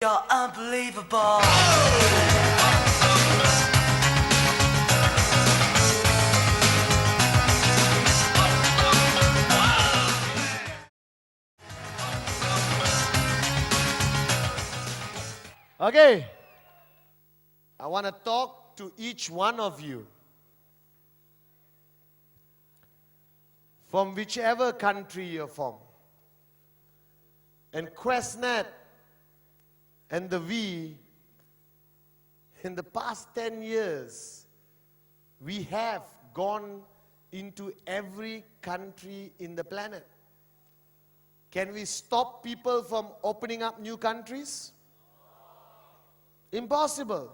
You're unbelievable. Okay. I want to talk to each one of you. From whichever country you're from. And QuestNet and the V, in the past 10 years, we have gone into every country in the planet. Can we stop people from opening up new countries? Impossible.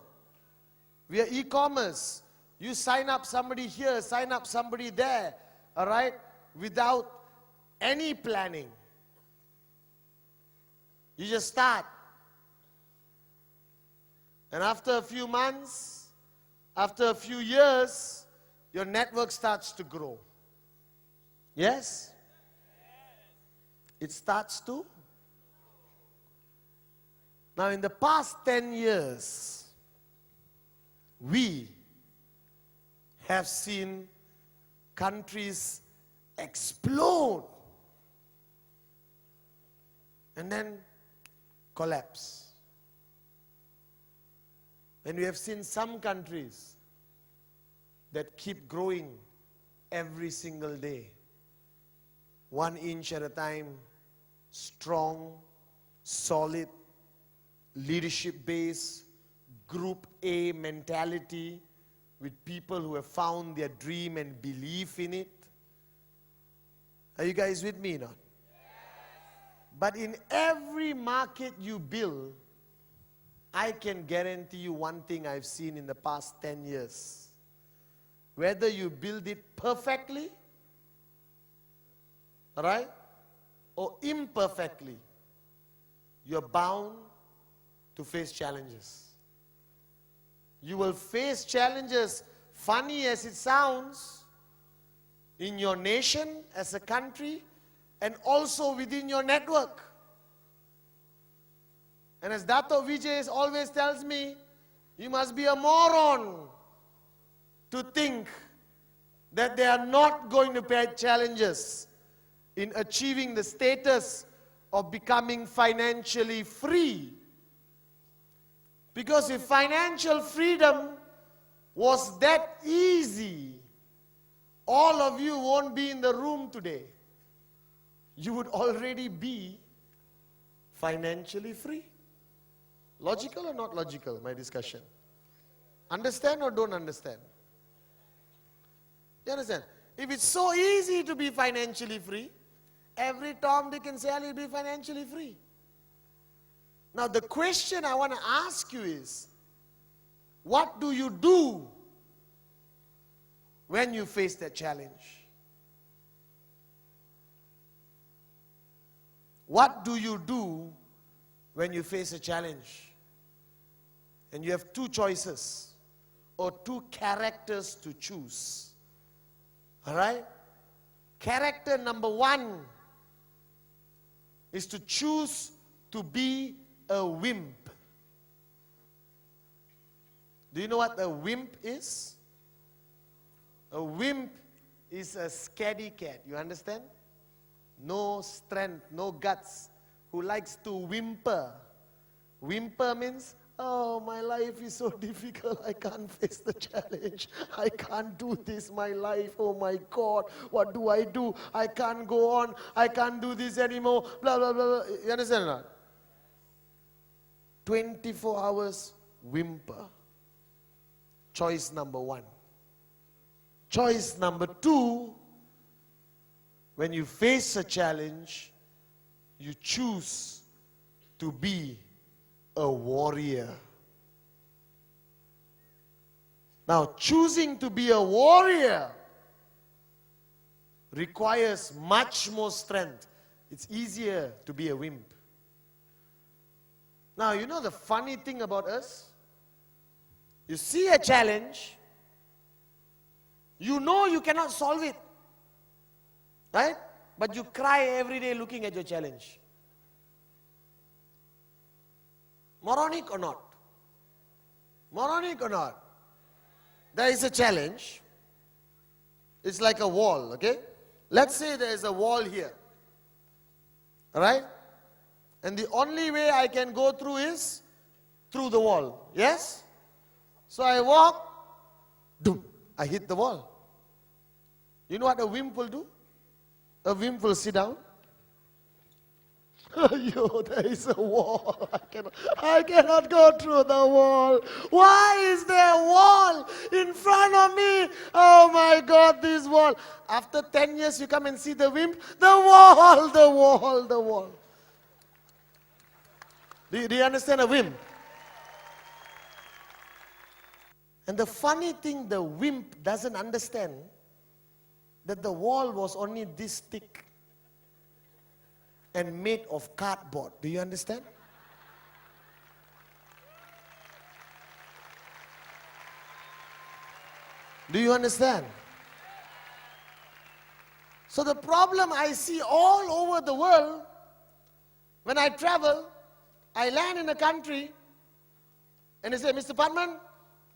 We are e-commerce. You sign up somebody here, sign up somebody there, all right, without any planning. You just start. And after a few months, after a few years, your network starts to grow. Yes? It starts to. Now, in the past 10 years, we have seen countries explode and then collapse. And we have seen some countries that keep growing every single day, 1 inch at a time, strong, solid, leadership base, group A mentality with people who have found their dream and belief in it. Are you guys with me now? But in every market you build, I can guarantee you one thing I've seen in the past 10 years. Whether you build it perfectly, right, or imperfectly, you're bound to face challenges. You will face challenges, funny as it sounds, in your nation, as a country, and also within your network. And as Dato Vijay always tells me, you must be a moron to think that they are not going to face challenges in achieving the status of becoming financially free. Because if financial freedom was that easy, all of you won't be in the room today. You would already be financially free. Logical or not logical, my discussion? Understand or don't understand? You understand? If it's so easy to be financially free, every Tom, Dick and Sally will be financially free. Now the question I want to ask you is, what do you do when you face that challenge? What do you do when you face a challenge? And you have two choices or two characters to choose. All right? Character number 1 is to choose to be a wimp. Do you know what a wimp is? A wimp is a scaredy cat. You understand? No strength, no guts, who likes to whimper. Whimper means, oh, my life is so difficult, I can't face the challenge. I can't do this, my life, oh my God, what do? I can't go on, I can't do this anymore, blah, blah, blah, blah. You understand or not? 24 hours whimper. Choice number 1. Choice number 2, when you face a challenge, you choose to be a warrior. Now, choosing to be a warrior requires much more strength. It's easier to be a wimp. Now, you know the funny thing about us? You see a challenge, you know you cannot solve it, right? But you cry every day looking at your challenge. Moronic or not? Moronic or not? There is a challenge. It's like a wall, okay? Let's say there is a wall here. Alright? And the only way I can go through is through the wall. Yes? So I walk, doom, I hit the wall. You know what a wimp will do? A wimp will sit down. Yo, there is a wall. I cannot go through the wall. Why is there a wall in front of me? Oh my God, this wall. After 10 years, you come and see the wimp. The wall, the wall, the wall. Do you understand a wimp? And the funny thing, the wimp doesn't understand that the wall was only this thick and made of cardboard. Do you understand? Do you understand? So the problem I see all over the world, when I travel, I land in a country and they say, Mr. Padman,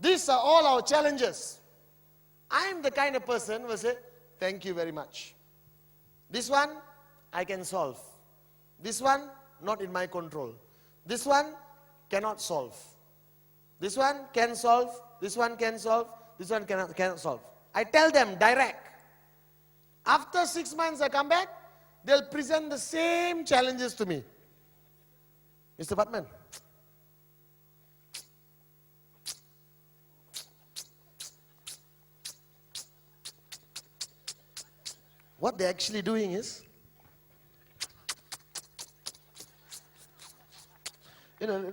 these are all our challenges. I'm the kind of person who will say, thank you very much. This one, I can solve. This one, not in my control. This one, cannot solve. This one can solve. This one can solve. This one cannot solve. I tell them direct. After 6 months I come back, they'll present the same challenges to me. Mr. Padman, what they're actually doing is, you know,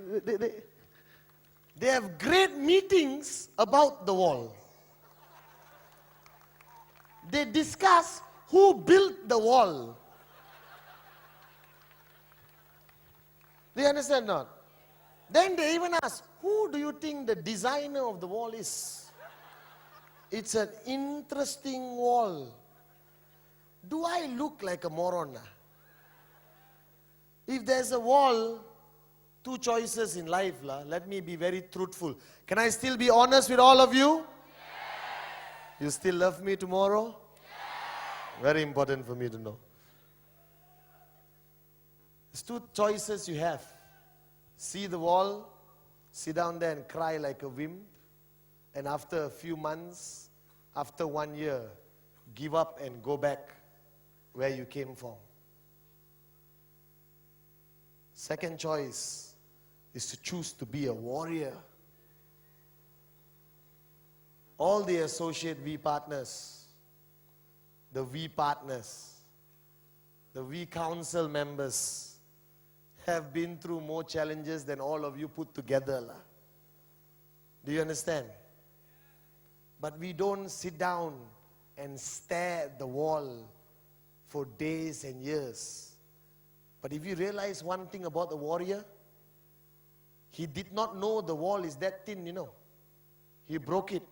they have great meetings about the wall. They discuss who built the wall. Do you understand or not? Then they even ask, who do you think the designer of the wall is? It's an interesting wall. Do I look like a moron? If there's a wall, two choices in life. Let me be very truthful. Can I still be honest with all of you? Yes. You still love me tomorrow? Yes. Very important for me to know. There's two choices you have. See the wall, sit down there and cry like a wimp, and after a few months, after 1 year, give up and go back where you came from. Second choice is to choose to be a warrior. All the associate V partners, the V partners, the V council members have been through more challenges than all of you put together. Do you understand? But we don't sit down and stare at the wall for days and years. But if you realize one thing about the warrior, he did not know the wall is that thin, you know. He broke it.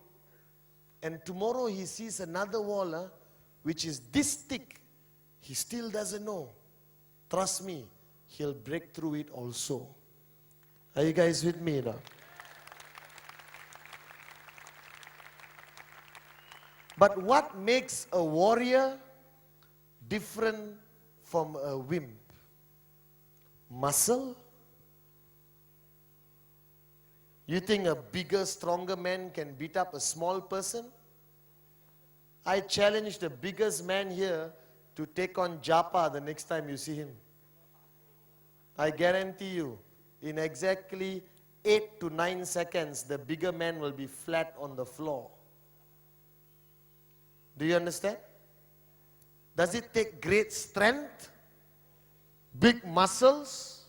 And tomorrow he sees another wall which is this thick. He still doesn't know. Trust me, he'll break through it also. Are you guys with me now? But what makes a warrior different from a wimp? Muscle? You think a bigger, stronger man can beat up a small person? I challenge the biggest man here to take on Japa the next time you see him. I guarantee you, in exactly 8 to 9 seconds, the bigger man will be flat on the floor. Do you understand? Does it take great strength? Big muscles?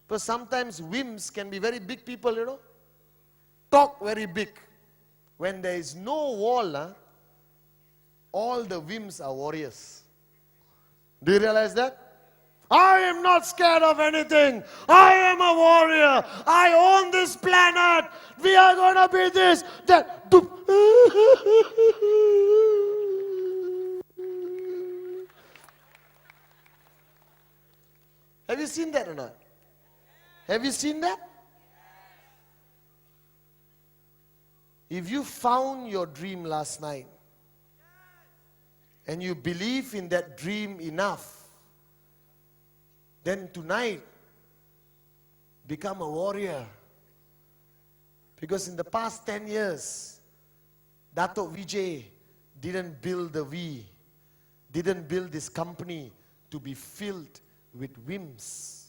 Because sometimes wimps can be very big people, you know. Talk very big. When there is no wall, all the wimps are warriors. Do you realize that? I am not scared of anything. I am a warrior. I own this planet. We are going to be this, that. Have you seen that or not? Have you seen that? If you found your dream last night and you believe in that dream enough, then tonight become a warrior. Because in the past 10 years, Dato' Vijay didn't build the V, didn't build this company to be filled with whims.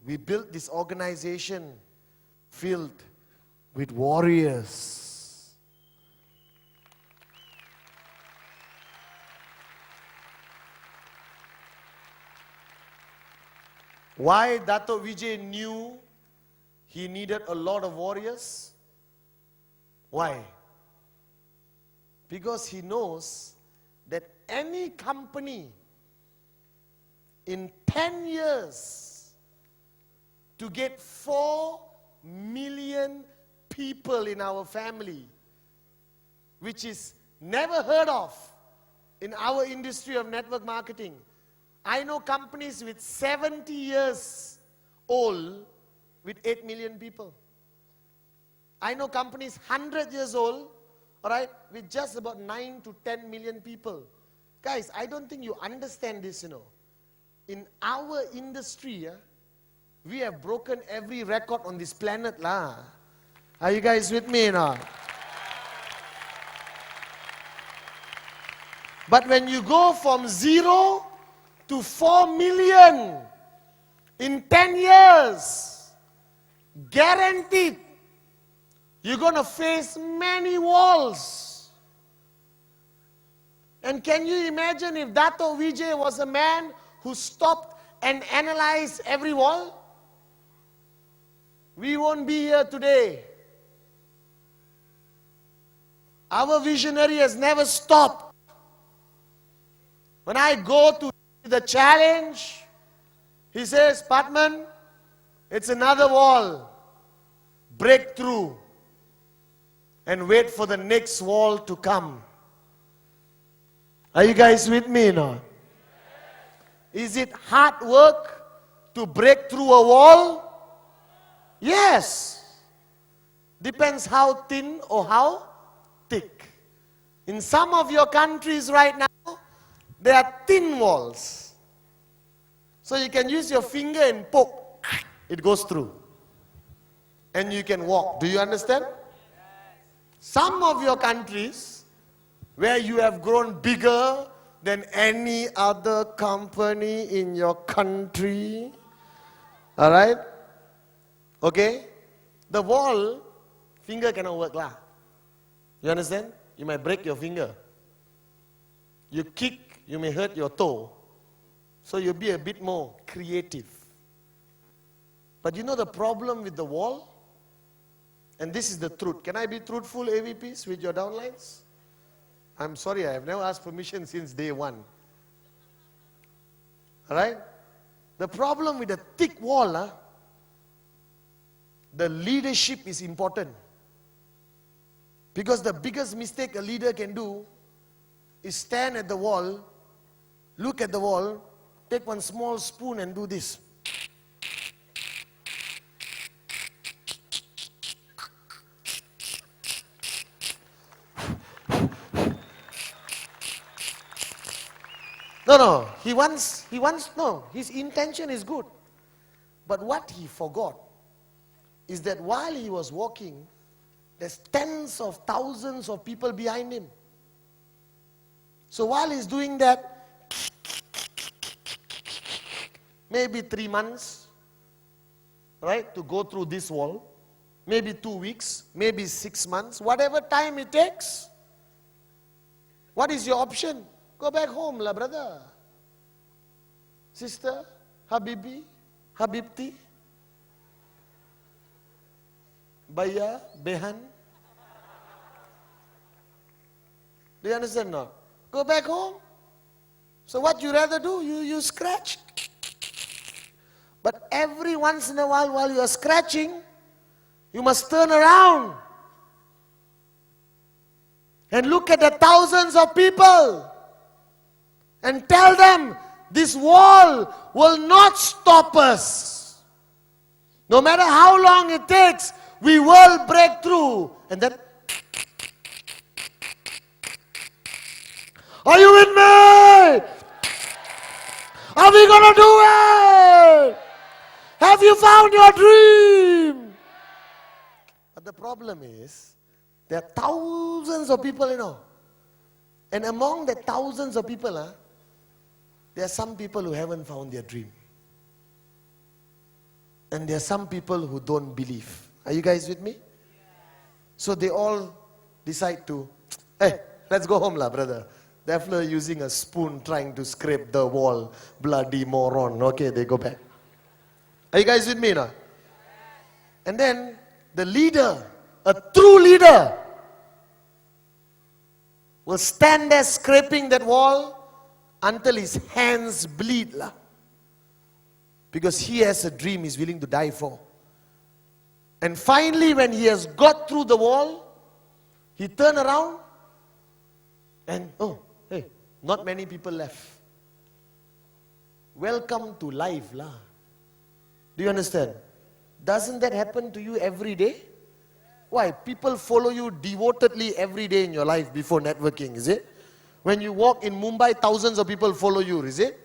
We built this organization filled with warriors. Why Dato' Vijay knew he needed a lot of warriors? Why? Because he knows that any company in 10 years to get 4 million people in our family, which is never heard of in our industry of network marketing. I know companies with 70 years old with 8 million people. I know companies 100 years old, all right, with just about 9 to 10 million people. Guys, I don't think you understand this, you know. In our industry, we have broken every record on this planet, lah. Are you guys with me, no? But when you go from 0 to 4 million in 10 years, guaranteed, you're going to face many walls. And can you imagine if Dato' Vijay was a man who stopped and analyzed every wall? We won't be here today. Our visionary has never stopped. When I go to the challenge, he says, Patman, it's another wall. Break through and wait for the next wall to come. Are you guys with me now? Is it hard work to break through a wall? Yes. Depends how thin or how thick. In some of your countries right now, there are thin walls. So you can use your finger and poke. It goes through. And you can walk. Do you understand? Some of your countries, where you have grown bigger than any other company in your country, all right? Okay? The wall, finger cannot work lah. You understand? You might break your finger. You kick, you may hurt your toe. So you'll be a bit more creative. But you know the problem with the wall? And this is the truth. Can I be truthful, AVPs, with your downlines? I'm sorry, I have never asked permission since day one. Alright? The problem with the thick wall, the leadership is important. Because the biggest mistake a leader can do is stand at the wall, look at the wall, take one small spoon and do this. No, his intention is good. But what he forgot is that while he was walking, there's tens of thousands of people behind him. So while he's doing that, maybe 3 months, right, to go through this wall, maybe 2 weeks, maybe 6 months, whatever time it takes, what is your option? Go back home, la brother. Sister, Habibi, Habibti, Baya, Behan. Do you understand now? Go back home. So what you rather do? You scratch. But every once in a while you are scratching, you must turn around and look at the thousands of people and tell them, this wall will not stop us. No matter how long it takes, we will break through. And then, are you with me? Are we going to do it? Have you found your dream? But the problem is, there are thousands of people, And among the thousands of people, there are some people who haven't found their dream. And there are some people who don't believe. Are you guys with me? So they all decide to, hey, let's go home, brother. They're using a spoon trying to scrape the wall. Bloody moron. Okay, they go back. Are you guys with me now? And then the leader, a true leader, will stand there scraping that wall until his hands bleed. Because he has a dream he's willing to die for. And finally, when he has got through the wall, he turned around and, oh, hey, not many people left. Welcome to life, Do you understand? Doesn't that happen to you every day? Why? People follow you devotedly every day in your life before networking, is it? When you walk in Mumbai, thousands of people follow you, is it?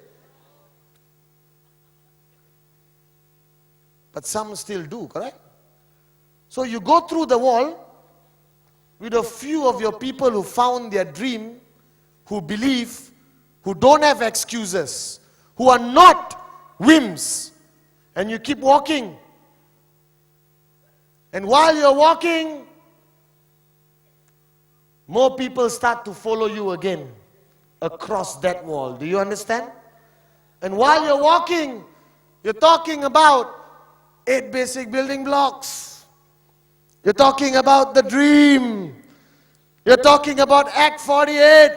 But some still do, correct? So you go through the wall with a few of your people who found their dream, who believe, who don't have excuses, who are not whims. And you keep walking. And while you're walking, more people start to follow you again across that wall. Do you understand? And while you're walking, you're talking about 8 basic building blocks. You're talking about the dream. You're talking about Act 48.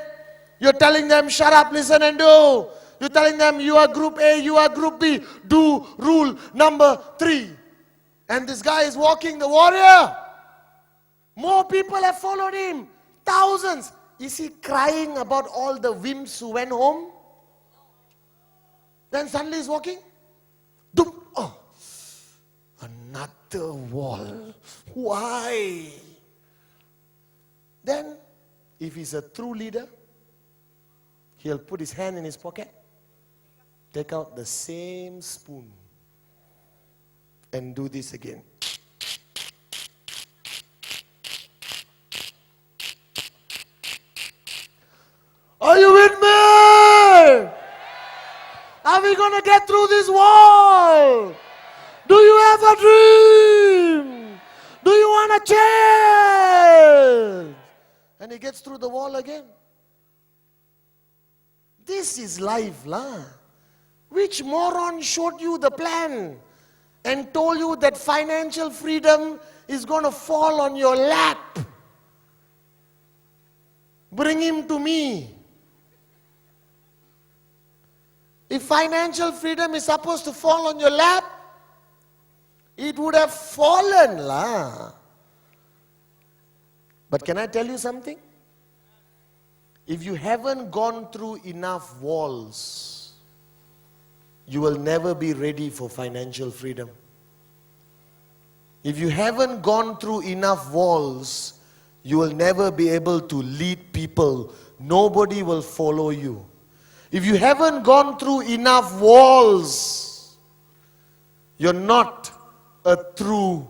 You're telling them, shut up, listen and do. You're telling them, you are group A, you are group B. Do rule number 3. And this guy is walking the warrior. More people have followed him. Thousands. Is he crying about all the wimps who went home? Then suddenly he's walking. Doom. Oh, another wall. Why? Then, if he's a true leader, he'll put his hand in his pocket, take out the same spoon, and do this again. Are you with me? Are we going to get through this wall? Do you have a dream? Do you want to change? And he gets through the wall again. This is life, Which moron showed you the plan and told you that financial freedom is going to fall on your lap? Bring him to me. If financial freedom is supposed to fall on your lap, it would have fallen, But can I tell you something? If you haven't gone through enough walls, you will never be ready for financial freedom. If you haven't gone through enough walls, you will never be able to lead people. Nobody will follow you. If you haven't gone through enough walls, you're not a true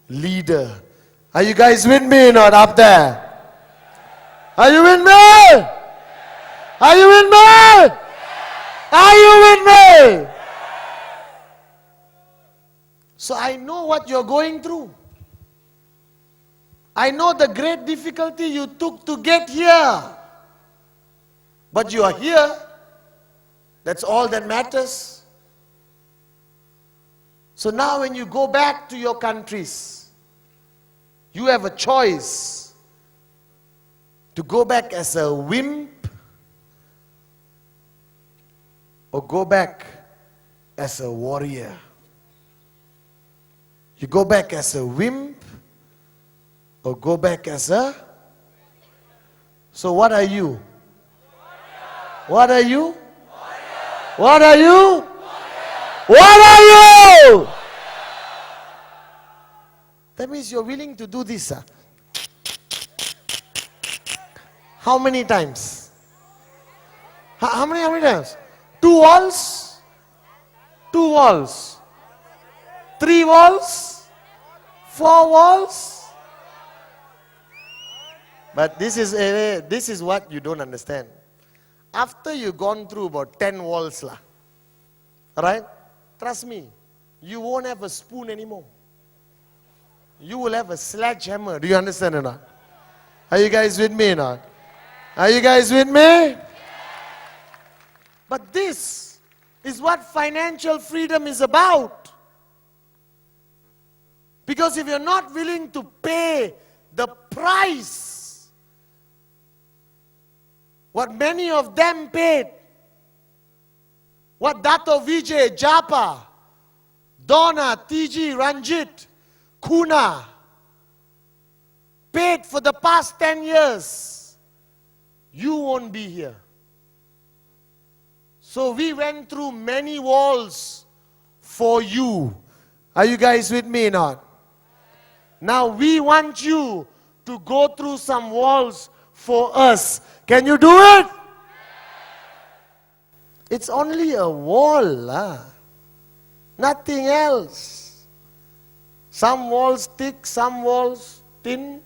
leader. Are you guys with me or not up there? Are you with me? Are you with me? Are you with me? So I know what you're going through. I know the great difficulty you took to get here. But you are here. That's all that matters. So now when you go back to your countries, you have a choice to go back as a wimp or go back as a warrior. You go back as a wimp or go back as a... So what are you? What are you? What are you? What are you? That means you're willing to do this. How many times? How many times? 2 walls? 2 walls? 3 walls? 4 walls? But this is what you don't understand. After you've gone through about 10 walls, right? Trust me, you won't have a spoon anymore. You will have a sledgehammer. Do you understand or not? Are you guys with me or not? Are you guys with me? But this is what financial freedom is about. Because if you're not willing to pay the price, what many of them paid, what Dato Vijay, Japa, Donna, TG, Ranjit, Kuna paid for the past 10 years, you won't be here. So we went through many walls for you. Are you guys with me or not? Now we want you to go through some walls for us. Can you do it? It's only a wall, nothing else. Some walls thick, some walls thin,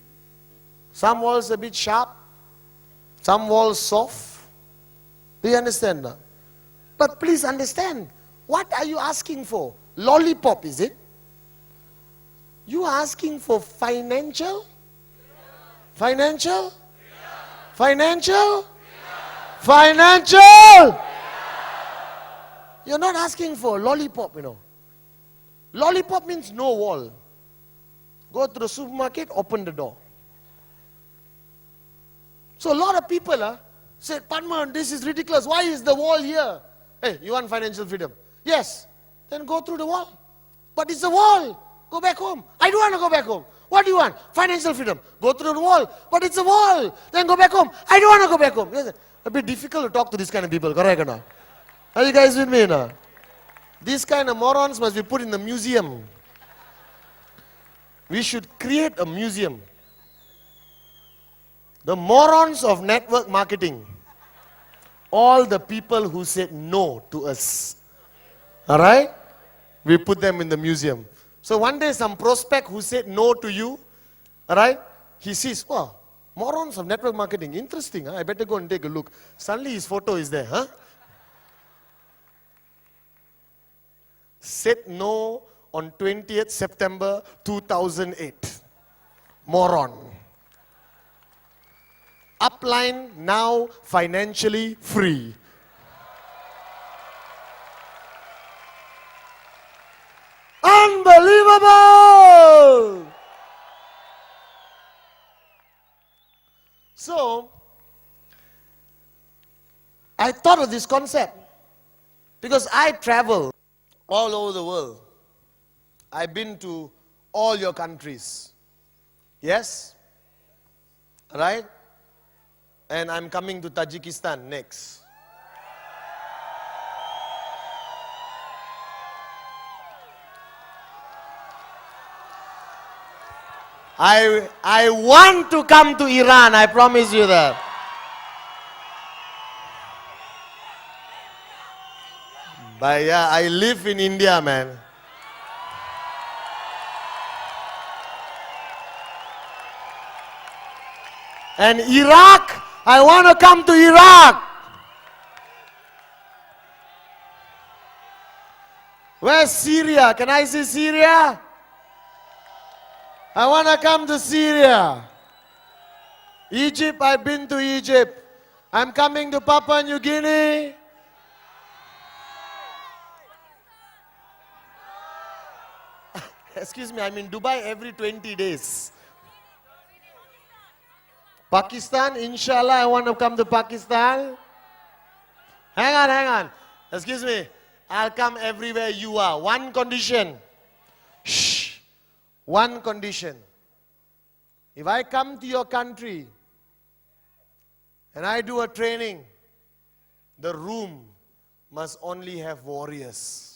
some walls a bit sharp, some walls soft. Do you understand that? But please understand, what are you asking for? Lollipop, is it? You are asking for financial? Financial? Financial? Financial? You're not asking for lollipop, Lollipop means no wall. Go to the supermarket, open the door. So a lot of people said, Padman, this is ridiculous. Why is the wall here? Hey, you want financial freedom? Yes. Then go through the wall. But it's a wall. Go back home. I don't want to go back home. What do you want? Financial freedom. Go through the wall. But it's a wall. Then go back home. I don't want to go back home. It's a bit difficult to talk to this kind of people. Correct or not? Are you guys with me now? These kind of morons must be put in the museum. We should create a museum. The morons of network marketing. All the people who said no to us. Alright? We put them in the museum. So one day some prospect who said no to you, alright? He sees, wow, morons of network marketing. Interesting, I better go and take a look. Suddenly his photo is there, Said no on 20th September 2008. Moron. Upline now financially free. Unbelievable! So, I thought of this concept because I travel all over the world. I've been to all your countries. Yes? Right? And I'm coming to Tajikistan next. I want to come to Iran, I promise you that. But yeah, I live in India, man. And Iraq, I want to come to Iraq. Where's Syria? Can I see Syria? I want to come to Syria. Egypt, I've been to Egypt. I'm coming to Papua New Guinea. Excuse me, I'm in Dubai every 20 days. Pakistan, inshallah, I want to come to Pakistan. Hang on. Excuse me. I'll come everywhere you are. One condition. Shh. One condition. If I come to your country and I do a training, the room must only have warriors.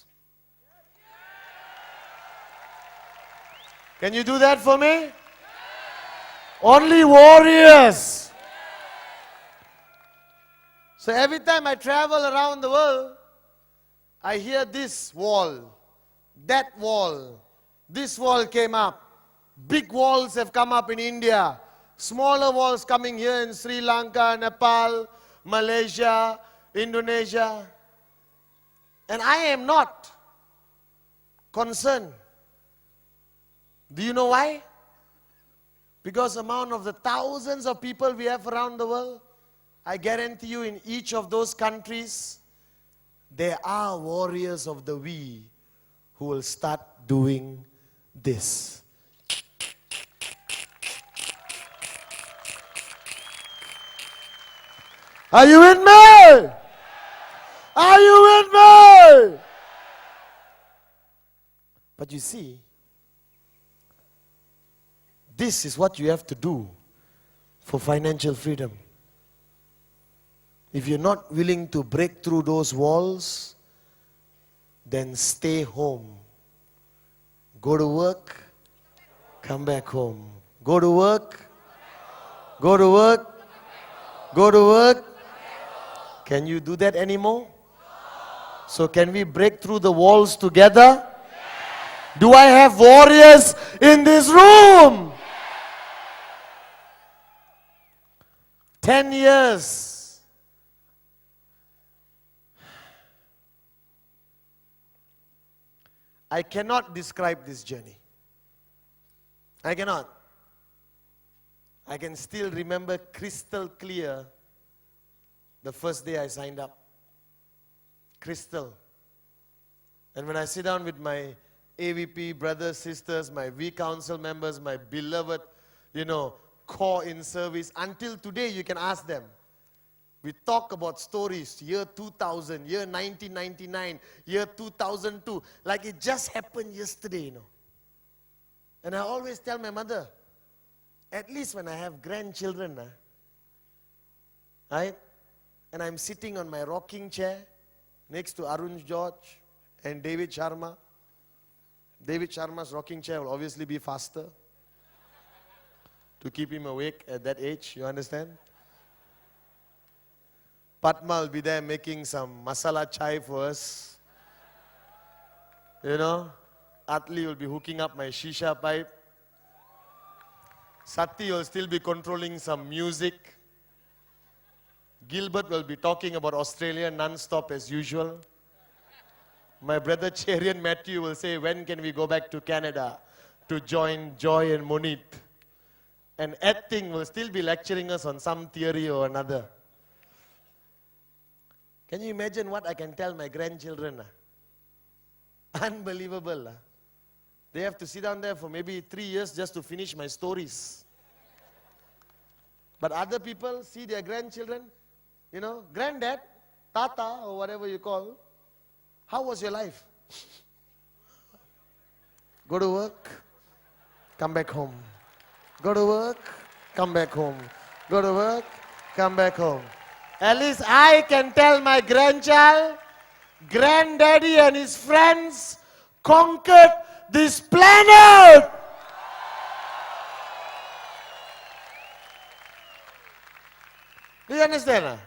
Can you do that for me? Only warriors. So every time I travel around the world, I hear this wall, that wall, this wall came up. Big walls have come up in India. Smaller walls coming here in Sri Lanka, Nepal, Malaysia, Indonesia. And I am not concerned. Do you know why? Because amount of the thousands of people we have around the world, I guarantee you in each of those countries, there are warriors of the we who will start doing this. Are you with me? Are you with me? But you see, this is what you have to do for financial freedom. If you're not willing to break through those walls, then stay home. Go to work, come back home. Go to work, go to work, go to work. Can you do that anymore? So can we break through the walls together? Do I have warriors in this room? 10 years. I cannot describe this journey. I cannot. I can still remember crystal clear the first day I signed up. Crystal. And when I sit down with my AVP brothers, sisters, my V Council members, my beloved, core in service, until today you can ask them. We talk about stories, year 2000, year 1999, year 2002, like it just happened yesterday, And I always tell my mother, at least when I have grandchildren, right? And I'm sitting on my rocking chair next to Arun George and David Sharma. David Sharma's rocking chair will obviously be faster to keep him awake at that age, you understand? Padma will be there making some masala chai for us. Atli will be hooking up my shisha pipe. Sati will still be controlling some music. Gilbert will be talking about Australia non-stop as usual. My brother Cherian Matthew will say, when can we go back to Canada to join Joy and Monit? And Ed Ting will still be lecturing us on some theory or another. Can you imagine what I can tell my grandchildren? Unbelievable. They have to sit down there for maybe 3 years just to finish my stories. But other people see their grandchildren, granddad, tata, or whatever you call. How was your life? Go to work, come back home. Go to work, come back home. Go to work, come back home. At least I can tell my grandchild, granddaddy and his friends conquered this planet. Do you understand?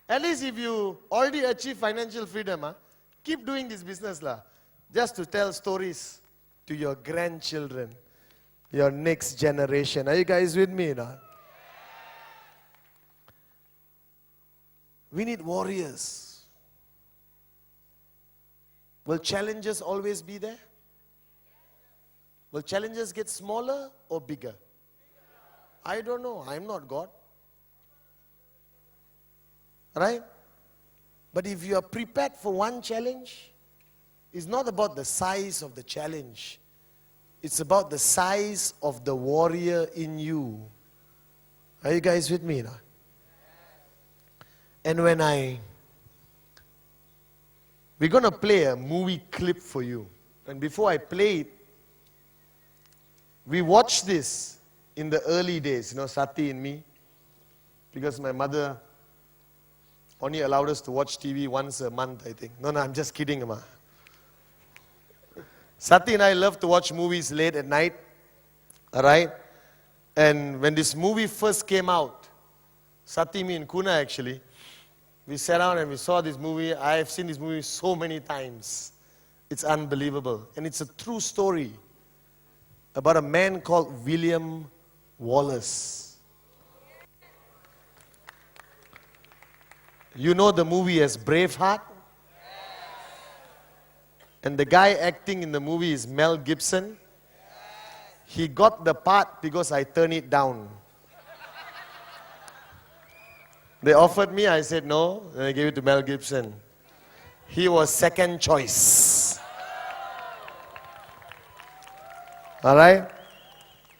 At least if you already achieve financial freedom, keep doing this business just to tell stories to your grandchildren, your next generation. Are you guys with me now? We need warriors. Will challenges always be there? Will challenges get smaller or bigger? I don't know. I'm not God. Right? But if you are prepared for one challenge, it's not about the size of the challenge. It's about the size of the warrior in you. Are you guys with me now? And we're going to play a movie clip for you. And before I play it, we watched this in the early days, Sati and me, because my mother only allowed us to watch TV once a month, I think. No, I'm just kidding, Ma. Sati and I love to watch movies late at night. Alright? And when this movie first came out, Sati, me and Kuna actually, we sat down and we saw this movie. I have seen this movie so many times. It's unbelievable. And it's a true story about a man called William Wallace. You know the movie as Braveheart? And the guy acting in the movie is Mel Gibson. He got the part because I turned it down. They offered me, I said no, and I gave it to Mel Gibson. He was second choice. Alright?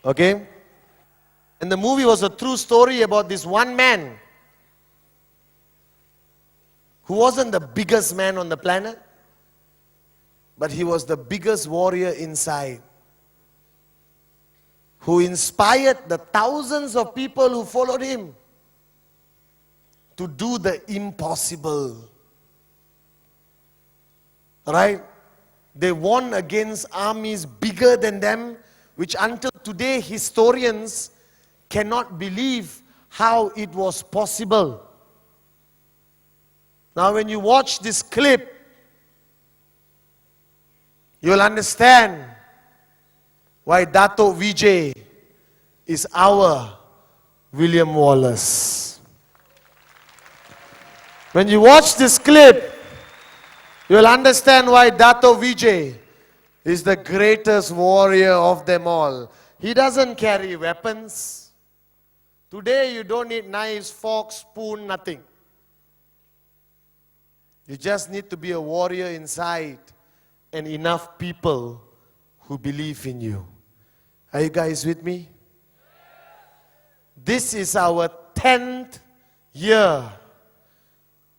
Okay? And the movie was a true story about this one man who wasn't the biggest man on the planet, but he was the biggest warrior inside, who inspired the thousands of people who followed him to do the impossible. Right? They won against armies bigger than them, which until today historians cannot believe how it was possible. Now when you watch this clip, you'll understand why Dato Vijay is our William Wallace. When you watch this clip, you'll understand why Dato Vijay is the greatest warrior of them all. He doesn't carry weapons. Today you don't need knives, forks, spoon, nothing. You just need to be a warrior inside and enough people who believe in you. Are you guys with me? This is our 10th year.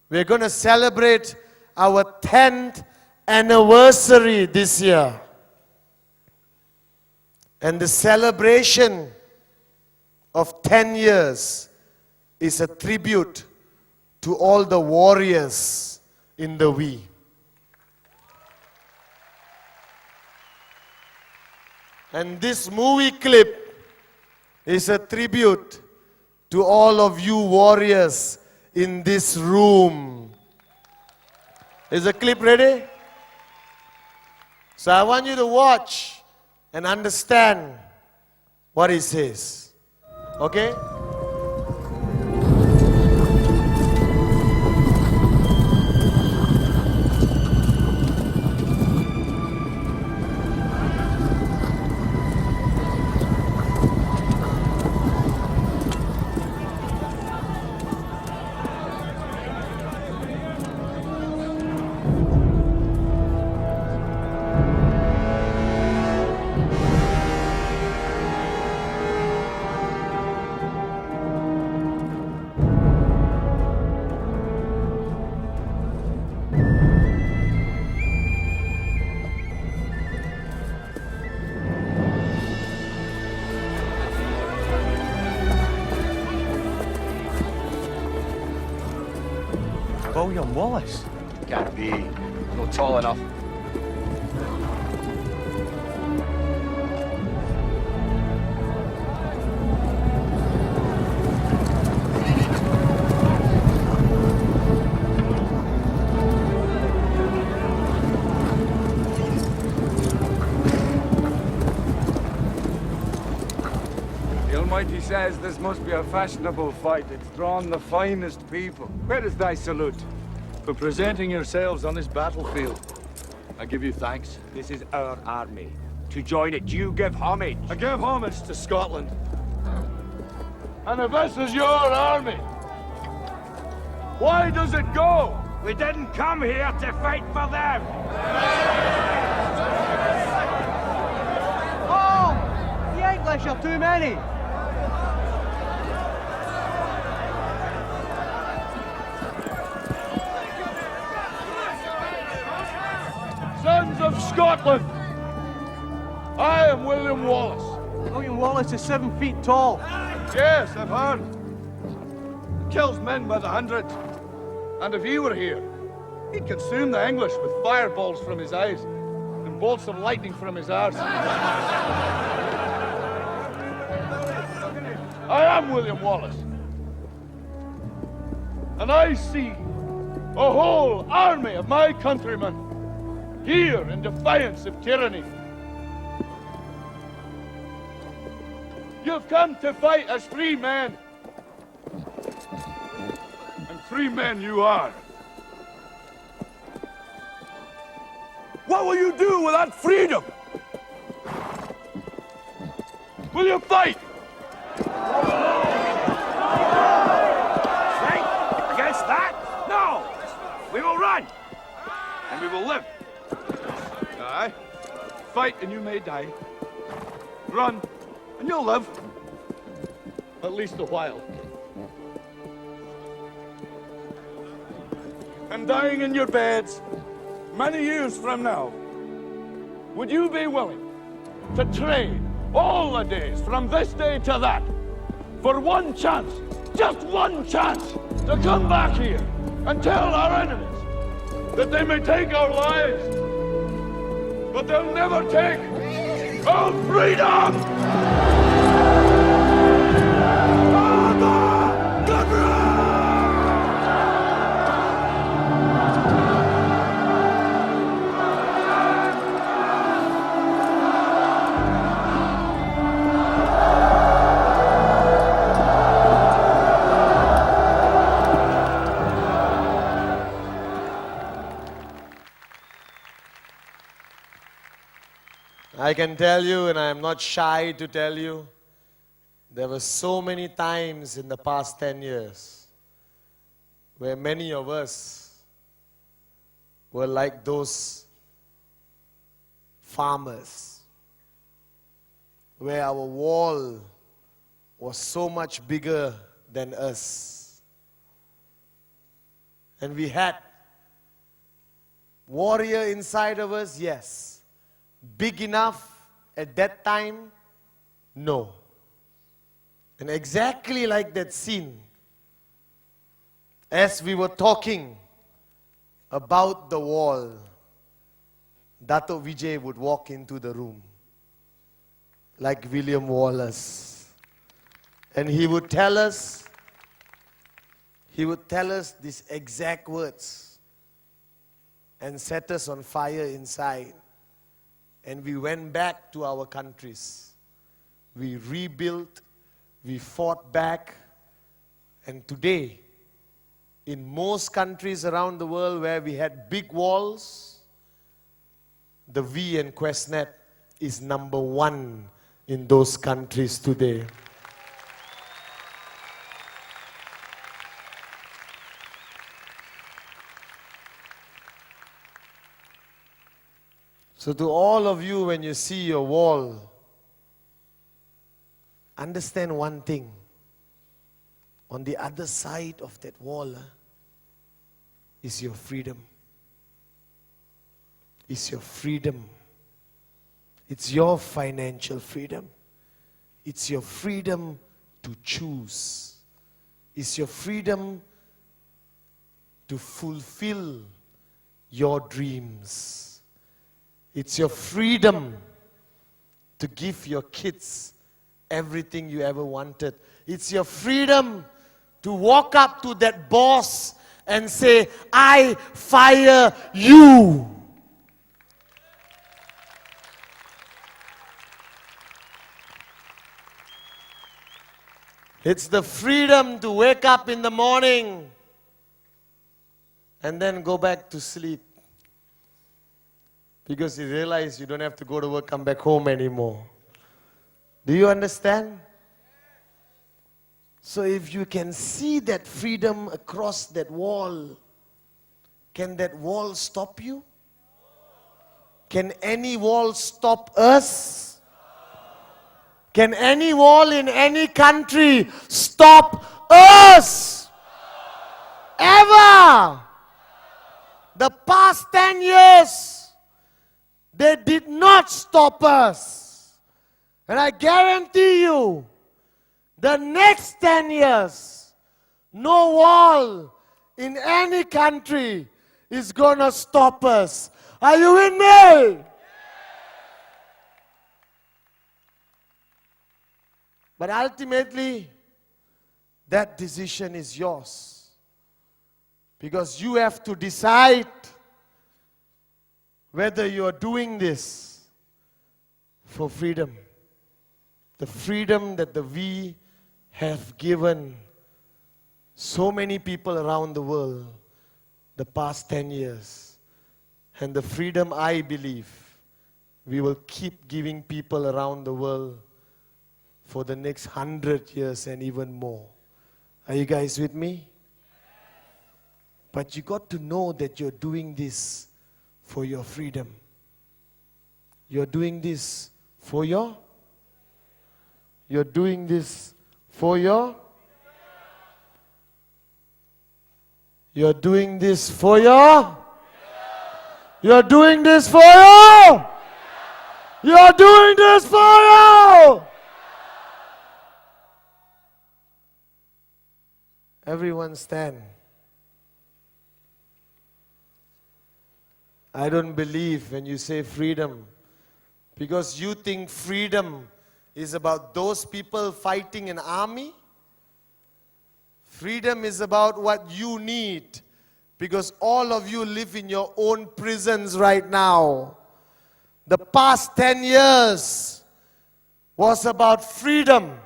We're going to celebrate our 10th anniversary this year. And the celebration of 10 years is a tribute to all the warriors in the we. And this movie clip is a tribute to all of you warriors in this room. Is the clip ready? So I want you to watch and understand what it says. Okay? William Wallace? Can't be. Not tall enough. The Almighty says this must be a fashionable fight. It's drawn the finest people. Where is thy salute? For presenting yourselves on this battlefield. I give you thanks. This is our army. To join it, you give homage. I give homage to Scotland. And if this is your army, why does it go? We didn't come here to fight for them. Oh, the English are too many. Sons of Scotland, I am William Wallace. William Wallace is 7 feet tall. Yes, I've heard. He kills men by the hundreds. And if he were here, he'd consume the English with fireballs from his eyes and bolts of lightning from his arse. I am William Wallace. And I see a whole army of my countrymen here in defiance of tyranny. You've come to fight as free men. And free men you are. What will you do without freedom? Will you fight? Fight against that? No! We will run! And we will live. Aye. Fight and you may die. Run and you'll live. At least a while. And dying in your beds many years from now, would you be willing to trade all the days from this day to that for one chance, just one chance, to come back here and tell our enemies that they may take our lives, but they'll never take our freedom! I can tell you, and I am not shy to tell you, there were so many times in the past 10 years where many of us were like those farmers, where our wall was so much bigger than us. And we had warrior inside of us, yes. Big enough at that time? No. And exactly like that scene, as we were talking about the wall, Dato Vijay would walk into the room like William Wallace. And he would tell us these exact words and set us on fire inside. And we went back to our countries. We rebuilt, we fought back. And today, in most countries around the world where we had big walls, the V and QuestNet is number one in those countries today. So to all of you, when you see your wall, understand one thing. On the other side of that wall is your freedom. Is your freedom. It's your financial freedom. It's your freedom to choose. It's your freedom to fulfill your dreams. It's your freedom to give your kids everything you ever wanted. It's your freedom to walk up to that boss and say, I fire you. It's the freedom to wake up in the morning and then go back to sleep. Because you realize you don't have to go to work, come back home anymore. Do you understand? So if you can see that freedom across that wall, can that wall stop you? Can any wall stop us? Can any wall in any country stop us? Ever? The past 10 years, they did not stop us. And I guarantee you, the next 10 years, no wall in any country is going to stop us. Are you with me? But ultimately, that decision is yours. Because you have to decide whether you are doing this for freedom. The freedom that we have given so many people around the world the past 10 years. And the freedom I believe we will keep giving people around the world for the next 100 years and even more. Are you guys with me? But you got to know that you're doing this for your freedom. You're doing this for your? You're doing this for your? You're doing this for your? You're doing this for you? You're doing this for you? Everyone stand. I don't believe when you say freedom, because you think freedom is about those people fighting an army. Freedom is about what you need, because all of you live in your own prisons right now. The past 10 years was about freedom,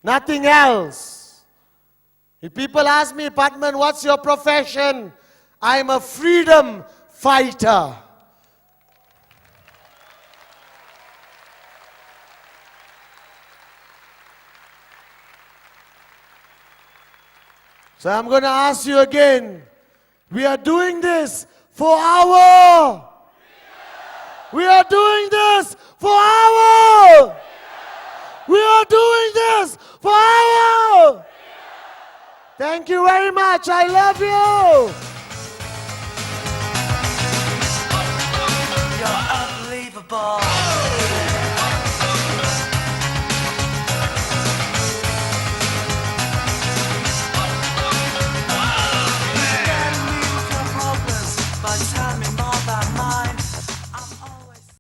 nothing else. If people ask me, Patman, what's your profession? I'm a freedom fighter. So I'm going to ask you again. We are doing this for our. We are doing this for our. We are doing this for our. Thank you very much. I love you. You're unbelievable. You can move your problems by telling me more about mine.